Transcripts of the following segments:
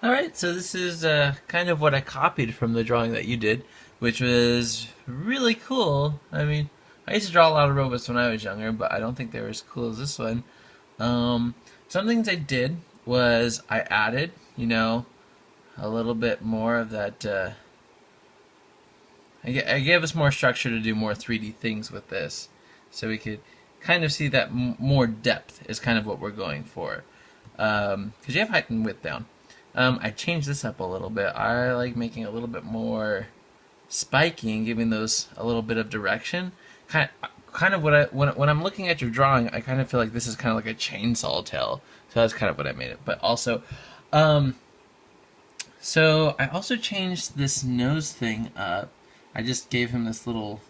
Alright, so this is kind of what I copied from the drawing that you did, which was really cool. I mean, I used to draw a lot of robots when I was younger, but I don't think they were as cool as this one. Some things I did was I added, a little bit more of that. I gave us more structure to do more 3D things with this, so we could kind of see that more depth is kind of what we're going for. Because you have height and width down. I changed this up a little bit. I like making a little bit more spiky and giving those a little bit of direction. Kind of what when I'm looking at your drawing, I kind of feel like this is kind of like a chainsaw tail. So that's kind of what I made it. But also, so I also changed this nose thing up. I just gave him this little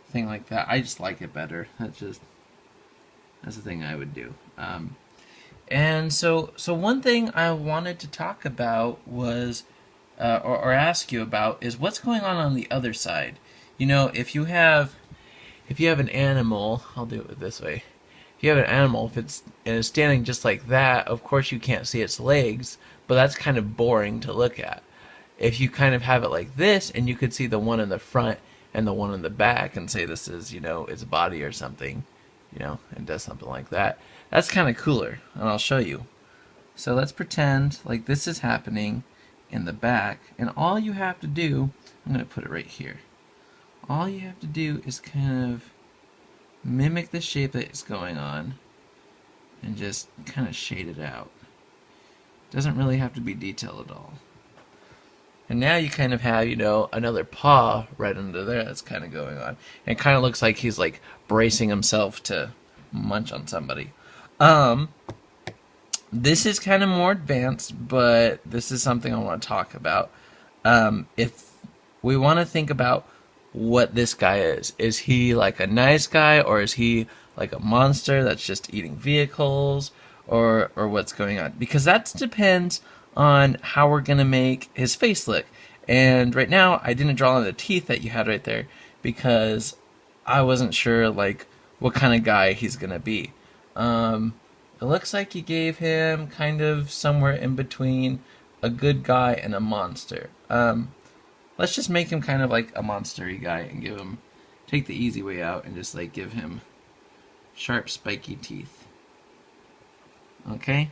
thing like that. I just like it better. That's the thing I would do. And so one thing I wanted to talk about was, or ask you about, is what's going on the other side. If you have an animal, I'll do it this way. If you have an animal, if it's standing just like that, of course you can't see its legs, but that's kind of boring to look at. If you kind of have it like this, and you could see the one in the front and the one in the back, and say this is, its body or something, and does something like that, that's kind of cooler, and I'll show you. So let's pretend like this is happening in the back, and all you have to do, I'm going to put it right here. All you have to do is kind of mimic the shape that is going on and just kind of shade it out. Doesn't really have to be detailed at all. And now you kind of have, another paw right under there that's kind of going on. And it kind of looks like he's like bracing himself to munch on somebody. This is kind of more advanced, but this is something I want to talk about. If we want to think about what this guy is he like a nice guy, or is he like a monster that's just eating vehicles, or what's going on? Because that depends on how we're going to make his face look. And right now, I didn't draw on the teeth that you had right there because I wasn't sure like what kind of guy he's going to be. It looks like you gave him kind of somewhere in between a good guy and a monster. Let's just make him kind of like a monster-y guy and take the easy way out and just like give him sharp, spiky teeth. Okay?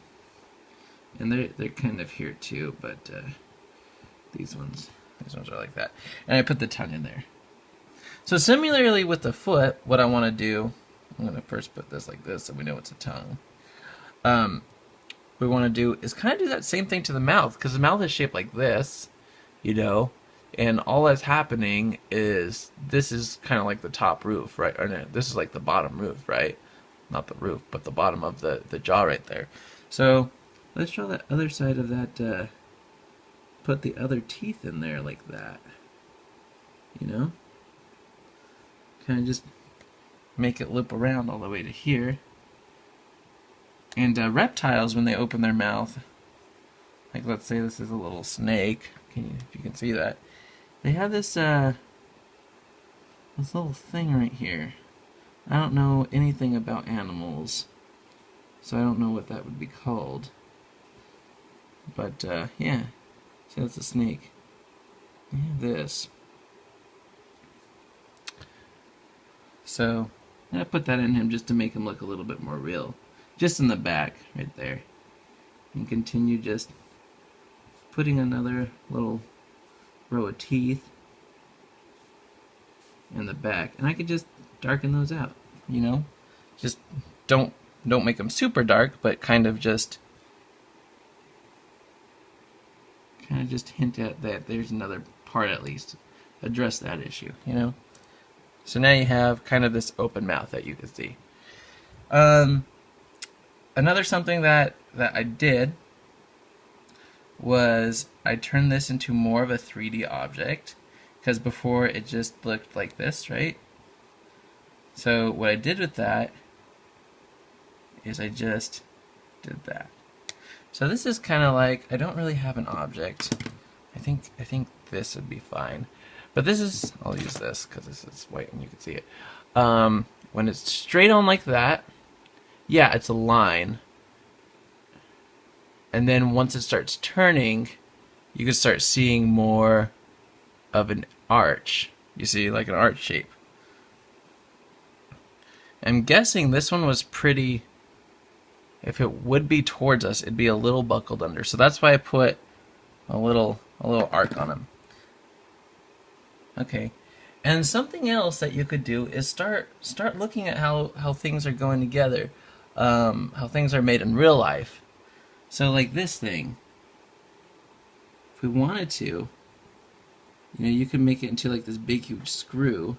And they're kind of here too, but these ones are like that. And I put the tongue in there. So similarly with the foot, what I want to do, I'm going to first put this like this so we know it's a tongue. What we want to do is kind of do that same thing to the mouth, because the mouth is shaped like this, and all that's happening is this is kind of like the top roof, right? Or no, this is like the bottom roof, right? Not the roof, but the bottom of the jaw right there. So let's draw the other side of that, put the other teeth in there like that, kind of just make it loop around all the way to here. And reptiles, when they open their mouth, like let's say this is a little snake, if you can see that, they have this this little thing right here. I don't know anything about animals, so I don't know what that would be called. But yeah, so that's a snake. This. So I put that in him just to make him look a little bit more real. Just in the back, right there. And continue just putting another little row of teeth in the back. And I could just darken those out, Just don't make them super dark, but kind of just hint at that there's another part at least. Address that issue, So now you have kind of this open mouth that you can see. Another something that I did was I turned this into more of a 3D object, because before it just looked like this, right? So what I did with that is I just did that. So this is kind of like, I don't really have an object. I think this would be fine. But this is, I'll use this because this is white and you can see it. When it's straight on like that, yeah, it's a line. And then once it starts turning, you can start seeing more of an arch. You see, like an arch shape. I'm guessing this one was pretty, if it would be towards us, it'd be a little buckled under. So that's why I put a little arc on him. Okay. And something else that you could do is start looking at how things are going together, how things are made in real life. So like this thing, if we wanted to, you know, you can make it into like this big huge screw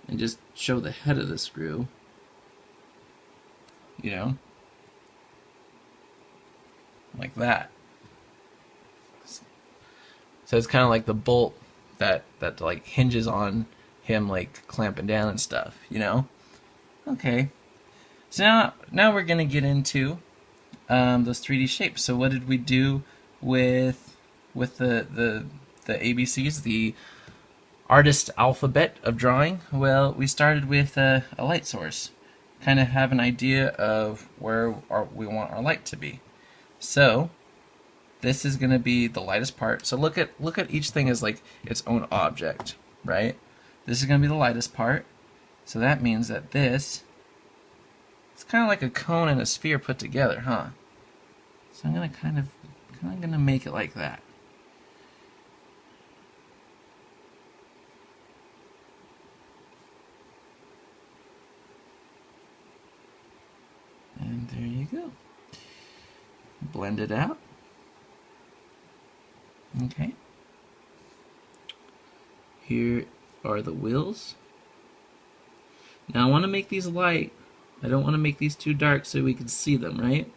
and just show the head of the screw, you know, like that. So it's kind of like the bolt that like hinges on him like clamping down and stuff, you know? Okay. So now we're gonna get into those 3D shapes. So what did we do with the ABCs, the artist alphabet of drawing? Well, we started with a light source. Kind of have an idea of where we want our light to be. So this is going to be the lightest part. So look at each thing as like its own object, right? This is going to be the lightest part. So that means that this, it's kind of like a cone and a sphere put together, huh? So I'm going to kind of going to make it like that. And there you go. Blend it out. Okay. Here are the wheels. Now I want to make these light. I don't want to make these too dark so we can see them, right?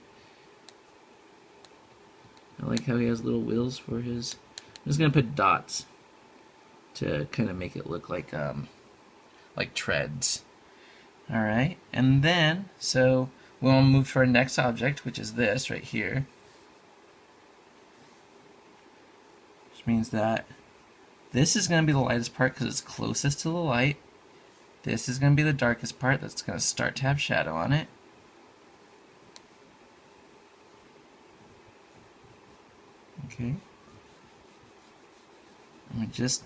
I like how he has little wheels for his... I'm just going to put dots to kind of make it look like treads. Alright, and then, so we want to move to our next object, which is this right here. Which means that this is going to be the lightest part because it's closest to the light. This is going to be the darkest part that's going to start to have shadow on it. Okay. And we're just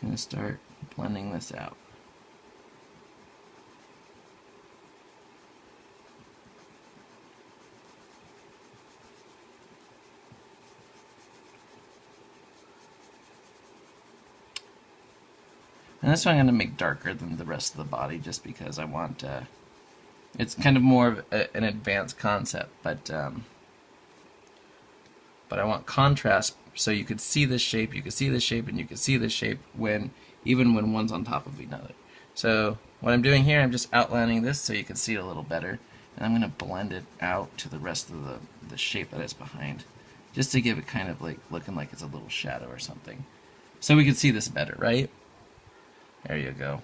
going to start blending this out. And this one I'm going to make darker than the rest of the body just because I want, it's kind of more of an advanced concept, but I want contrast so you could see this shape, you could see this shape, and you could see this shape even when one's on top of another. So what I'm doing here, I'm just outlining this so you can see it a little better, and I'm going to blend it out to the rest of the shape that it's behind, just to give it kind of like looking like it's a little shadow or something. So we can see this better, right? There you go.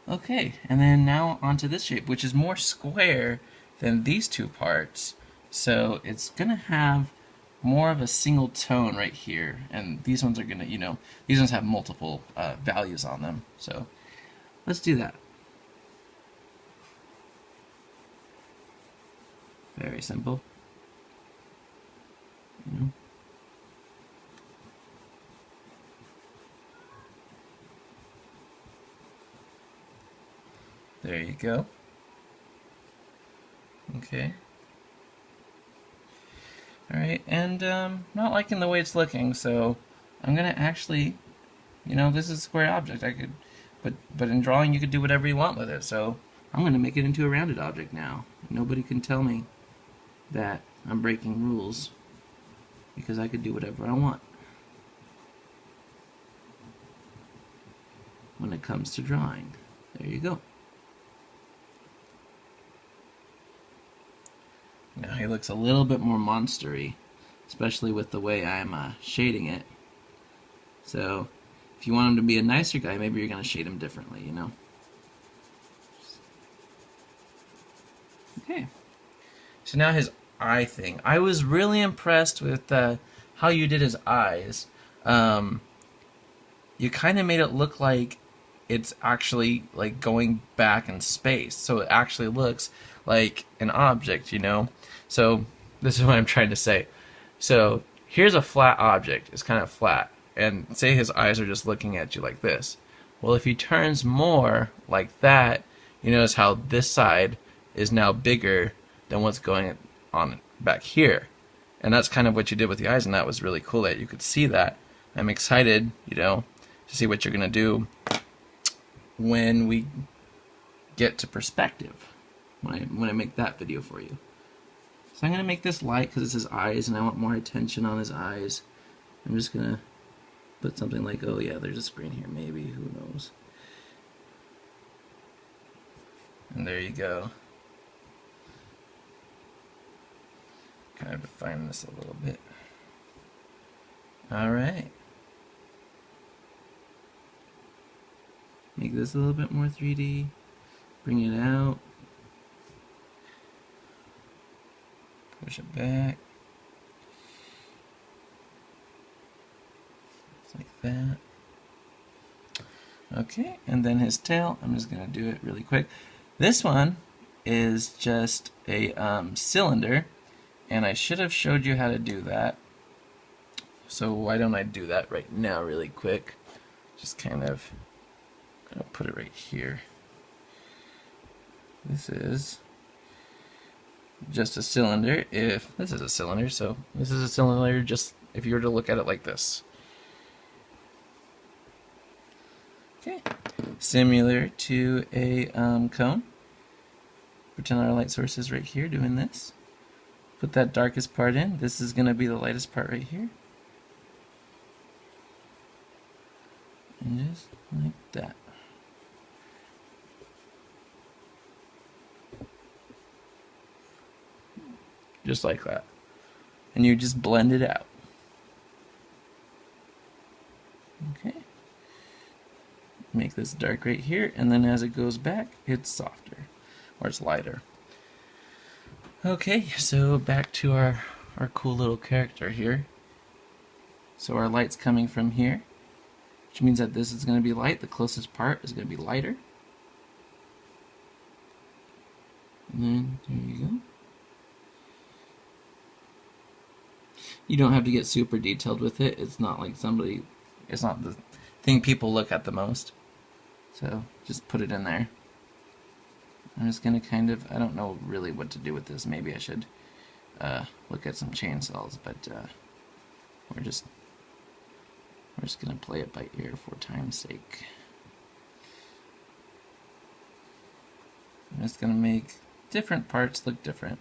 Okay, and then now onto this shape, which is more square than these two parts. So it's going to have more of a single tone right here, and these ones are going to, you know, these ones have multiple values on them. So let's do that. Very simple. You know. There you go. Okay. Alright, and not liking the way it's looking, so I'm gonna actually, you know, this is a square object. I could, but in drawing you could do whatever you want with it, so I'm gonna make it into a rounded object now. Nobody can tell me that I'm breaking rules because I could do whatever I want when it comes to drawing. There you go. Now he looks a little bit more monstery, especially with the way I'm shading it. So if you want him to be a nicer guy, maybe you're going to shade him differently, you know? Okay. So now his eye thing. I was really impressed with how you did his eyes. You kind of made it look like it's actually like going back in space. So it actually looks like an object, you know? So this is what I'm trying to say. So here's a flat object. It's kind of flat. And say his eyes are just looking at you like this. Well, if he turns more like that, you notice how this side is now bigger than what's going on back here. And that's kind of what you did with the eyes, and that was really cool that you could see that. I'm excited, you know, to see what you're going to do when we get to perspective, when I make that video for you. So I'm going to make this light because it's his eyes, and I want more attention on his eyes. I'm just going to put something like, oh yeah, there's a screen here, maybe, who knows. And there you go. Kind of define this a little bit. Alright. Make this a little bit more 3D. Bring it out. Push it back. Just like that. Okay, and then his tail, I'm just going to do it really quick. This one is just a cylinder, and I should have showed you how to do that. So why don't I do that right now really quick? Just kind of gonna put it right here. This is just a cylinder. If this is a cylinder, so this is a cylinder just if you were to look at it like this. Okay, similar to a cone. Pretend our light source is right here doing this. Put that darkest part in. This is going to be the lightest part right here. And just like that. Just like that. And you just blend it out. Okay. Make this dark right here, and then as it goes back, it's softer, or it's lighter. Okay, so back to our cool little character here. So our light's coming from here, which means that this is going to be light. The closest part is going to be lighter. And then, there you go. You don't have to get super detailed with it. It's not like it's not the thing people look at the most. So, just put it in there. I'm just going to kind of, I don't know really what to do with this. Maybe I should look at some chainsaws, but we're just going to play it by ear for time's sake. I'm just going to make different parts look different.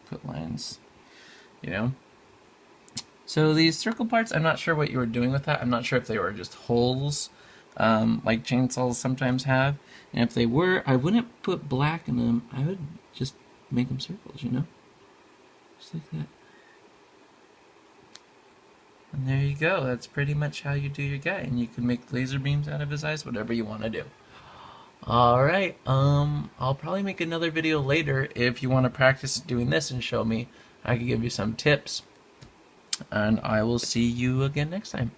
Put lines, you know. So these circle parts, I'm not sure what you were doing with that. I'm not sure if they were just holes, like chainsaws sometimes have. And if they were, I wouldn't put black in them. I would just make them circles, you know? Just like that. And there you go. That's pretty much how you do your guy. And you can make laser beams out of his eyes, whatever you want to do. Alright, I'll probably make another video later if you want to practice doing this and show me. I can give you some tips. And I will see you again next time.